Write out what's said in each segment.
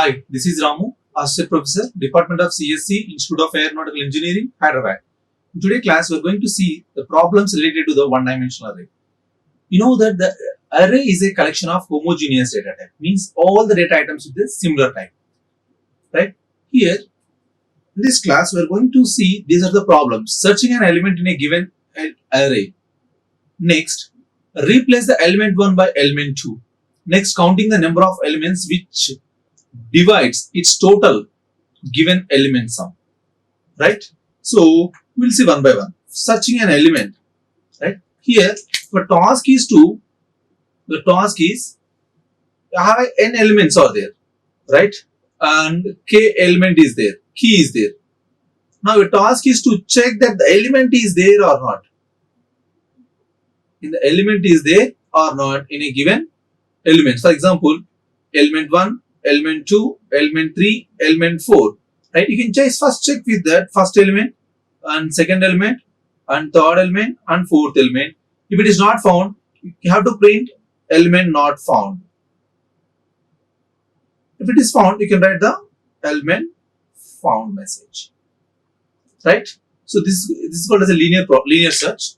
Hi, this is Ramu, Associate Professor, Department of CSC, Institute of Aeronautical Engineering, Hyderabad. In today's class, we are going to see the problems related to the one-dimensional array. You know that the array is a collection of homogeneous data type, means all the data items with a similar type. Right? Here, in this class, we are going to see these are the problems. Searching an element in a given array. Next, replace the element 1 by element 2. Next, counting the number of elements which divides its total given element sum. Right? So, we'll see one by one. Searching an element. Right? Here, the task is have n elements are there. Right? And k element is there. Key is there. Now, your task is to check that the element is there or not. In the element is there or not in a given element. For example, element 1, element 2, element 3, element 4. Right? You can just first check with that first element and second element and third element and fourth element. If it is not found, you have to print element not found. If it is found, you can write the element found message. Right? So this is called as a linear search.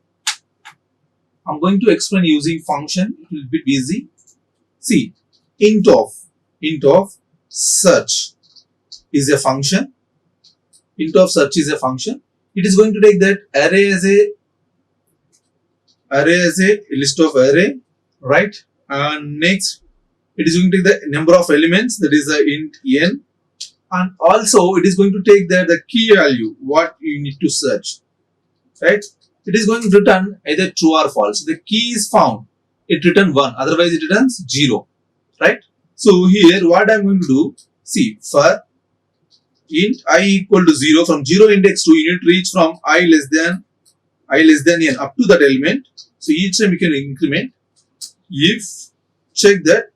I'm going to explain using function. It will be easy. See, int of search is a function. Int of search is a function. It is going to take that array as a list of array, right? And next, it is going to take the number of elements, that is the int n, and also it is going to take the key value what you need to search, right? It is going to return either true or false. The key is found, it returns 1, otherwise it returns 0, right? So here what I am going to do, see, for int I equal to 0, from 0 index to you need to reach from I less than n up to that element. So each time you can increment. If check that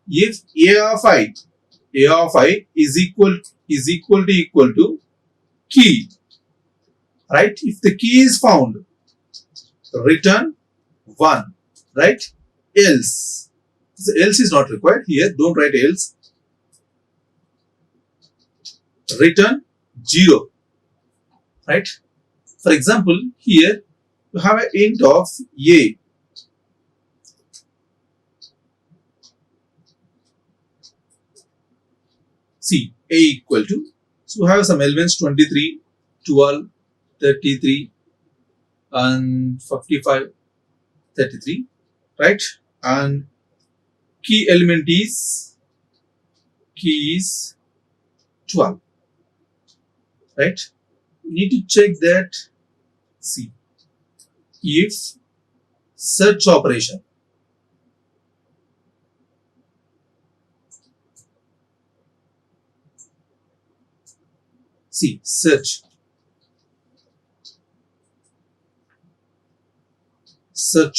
if a of I is equal to key, right? If the key is found, return 1, right? Else is not required here, don't write else. Return 0, right? For example, here you have an int of a. See, a equal to, so we have some elements 23, 12, 33 and 55, 33, right? And key element is 12, right? You need to check that. See, if search operation, see, search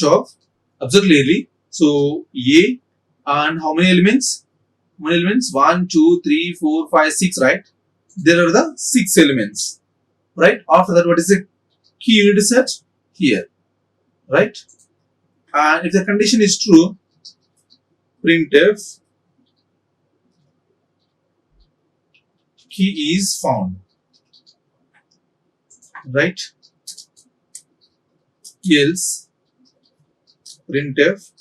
of, observe clearly. So a and how many elements? 1, 2, 3, 4, 5, 6, right? There are the 6 elements, right? After that, what is the key you need to search? Here, right? And if the condition is true, printf key is found, right? Else printf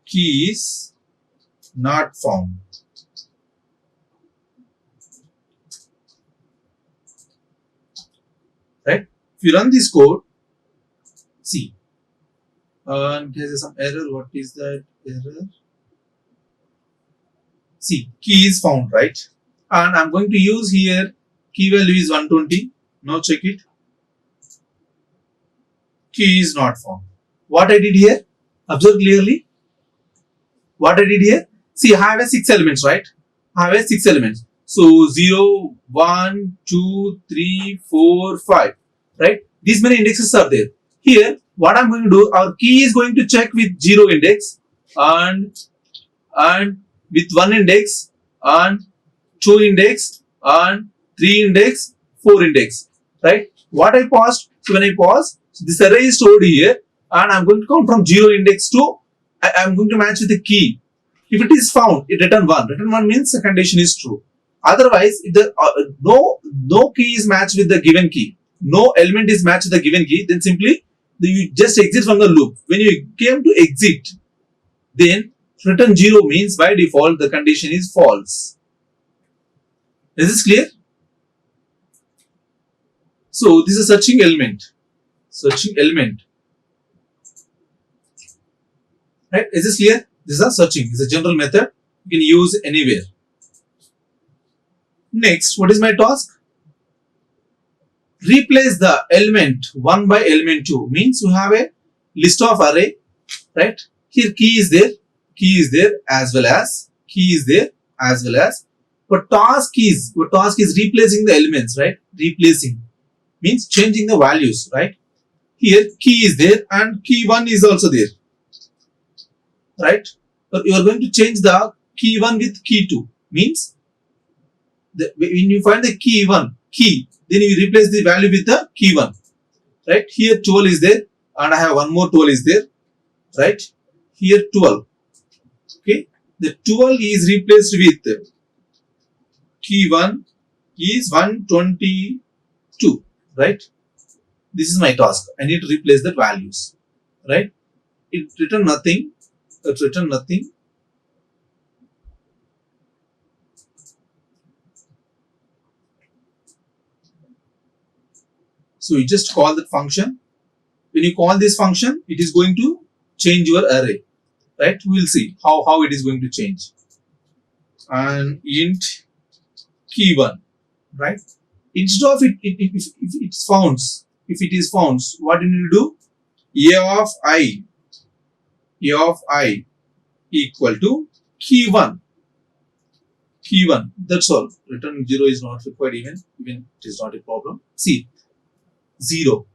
key is not found. Right? If you run this code, see, there's some error. What is that error? See, key is found, right? And I'm going to use here key value is 120. Now check it. Key is not found. What I did here? Observe clearly. What I did here? See, I have a 6 elements, right? I have a 6 elements. So 0, 1, 2, 3, 4, 5. Right? These many indexes are there. Here, what I'm going to do, our key is going to check with 0 index and with 1 index and 2 index and 3 index, 4 index. Right? What I paused, so when I pause, this array is stored here and I'm going to count from 0 index to, I'm going to match with the key. If it is found, it return 1 means the condition is true. Otherwise, if the no key is matched with the given key, no element is matched with the given key, then simply you just exit from the loop. When you came to exit, then return 0 means by default the condition is false. Is this clear? So this is a searching element. Searching element. Right? Is this clear? This is a searching. It's a general method. You can use anywhere. Next, what is my task? Replace the element 1 by element 2. Means you have a list of array. Right? Here key is there. Key is there as well as. Key is there as well as. But task is replacing the elements. Right? Replacing. Means changing the values. Right? Here key is there and key 1 is also there. Right? So you are going to change the key 1 with key 2. Means when you find the key 1, then you replace the value with the key 1. Right? Here 12 is there and I have one more 12 is there. Right? Here 12. Okay. The 12 is replaced with key 1 is 122. Right? This is my task. I need to replace the values. Right? It return nothing. It return nothing. So you just call that function. When you call this function, it is going to change your array. Right? We will see how it is going to change. And int key 1. Right? Instead of if it is found, what you need to do? A of I equal to key 1. Key 1. That's all. Return 0 is not required even it is not a problem. See, 0.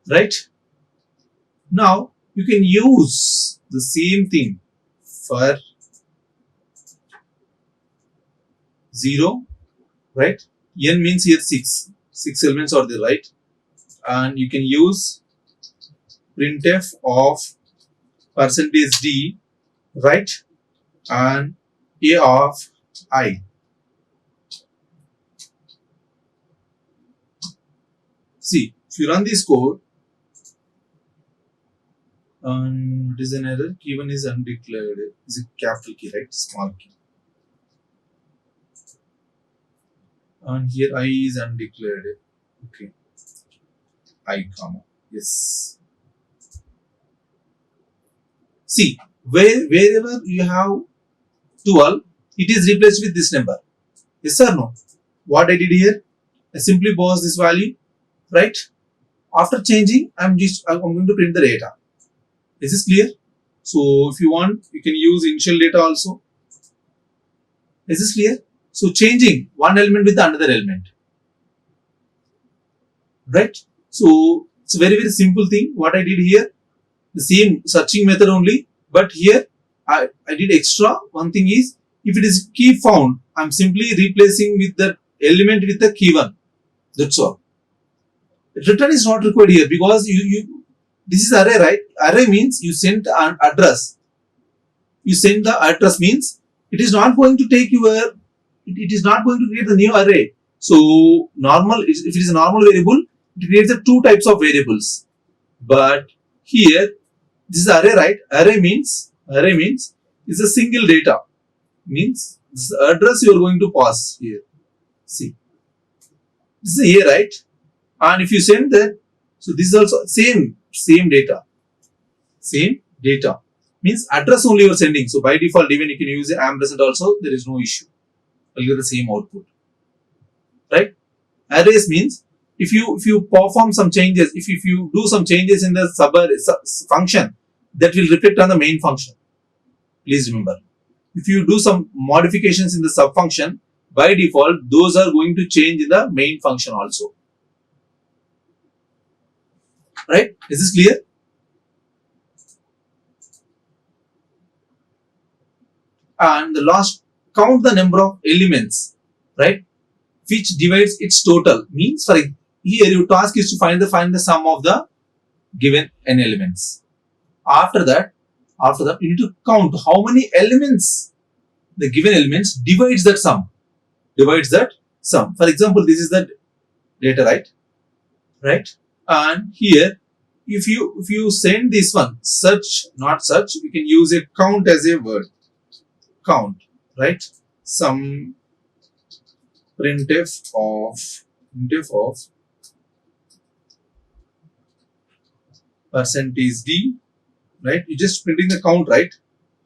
Right? Now you can use the same thing for 0. Right? N means here 6. 6 elements are there, right? And you can use printf of %d, right? And A of I. See, if you run this code, it is an error. Key 1 is undeclared. Is a capital key, right? Small key. And here I is undeclared. Okay. I comma. Yes. See, wherever you have 12, it is replaced with this number. Yes or no? What I did here, I simply pause this value, right? After changing, I'm going to print the data. Is this clear? So if you want, you can use initial data also. Is this clear? So changing one element with another element. Right? So it's a very, very simple thing. What I did here, the same searching method only, but here I did extra. One thing is, if it is key found, I'm simply replacing with the element with the key 1. That's all. Return is not required here because this is array, right? Array means you send an address. You send the address means it is not going to take your, it is not going to create the new array. So normal, if it is a normal variable, it creates the 2 types of variables. But here, this is array, right? Array means it's a single data. Means this is the address you are going to pass here. See, this is here, right? And if you send that, so this is also same data. Same data means address only you are sending. So by default, even you can use the ampersand also. There is no issue. You'll get the same output, right? Arrays means if you perform some changes, if you do some changes in the sub function, that will reflect on the main function. Please remember, if you do some modifications in the sub function, by default, those are going to change in the main function also. Right? Is this clear? And the last, count the number of elements, right? Which divides its total. Means for here your task is to find the sum of the given n elements. After that, After that, you need to count how many elements, the given elements divides that sum. Divides that sum. For example, this is the data, right? Right? And here, if you send this one, search, not search, we can use a count as a word. Count, right? Some printf of percentage d, right? You just printing the count, right?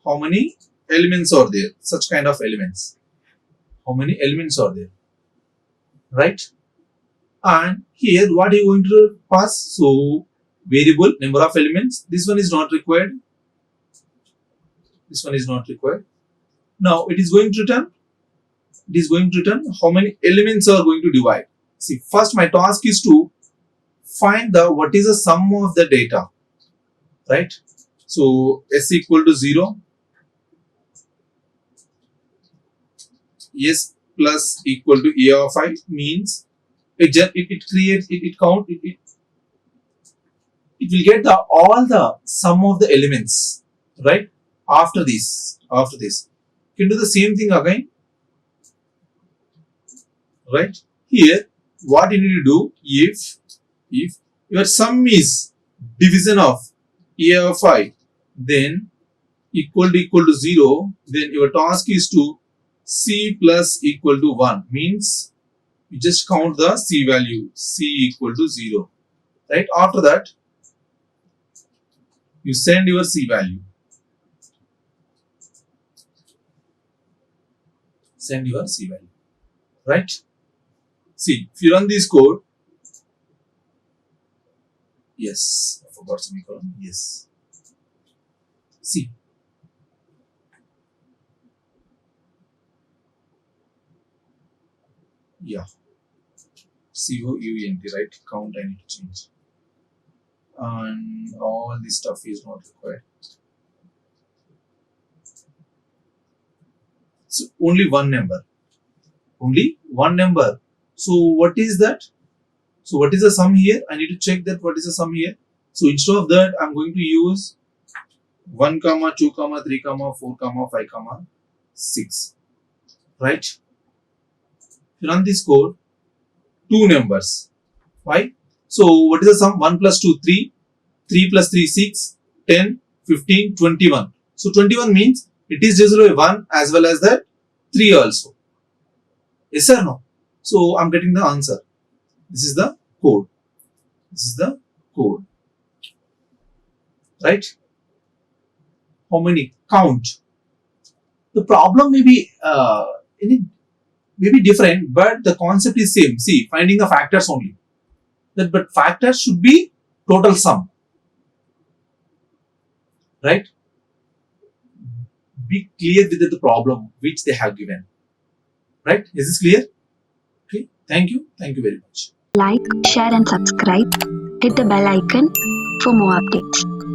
How many elements are there? Such kind of elements. How many elements are there? Right? And here what are you going to pass? So variable, number of elements. This one is not required. This one is not required. Now it is going to return. It is going to return how many elements are going to divide. See, first my task is to find the what is the sum of the data, right? So s equal to 0, s plus equal to a of I means it creates it count it will get the all the sum of the elements, right? After this you can do the same thing again, right? Here what you need to do, if your sum is division of a of I, then equal to 0, then your task is to c plus equal to 1, means you just count the c value, c equal to 0, right? After that you send your c value, right? See, if you run this code, yes, I forgot semicolon, yes. See, yeah, count, right? Count I need to change, and all this stuff is not required. So only one number. So what is that? So what is the sum here? I need to check that what is the sum here. So instead of that, I'm going to use 1, 2, 3, 4, 5, 6. Right? If you run this code, 2 numbers. Why? So what is the sum? 1 plus 2, 3. 3 plus 3, 6. 10, 15, 21. So 21 means it is divisible by 1 as well as that 3 also. Yes or no? So I'm getting the answer. This is the code. Right? How many? Count. The problem may be different, but the concept is same. See, finding the factors only. But factors should be total sum. Right? Be clear with the problem which they have given. Right? Is this clear? Okay. Thank you. Thank you very much. Like, share and subscribe. Hit the bell icon for more updates.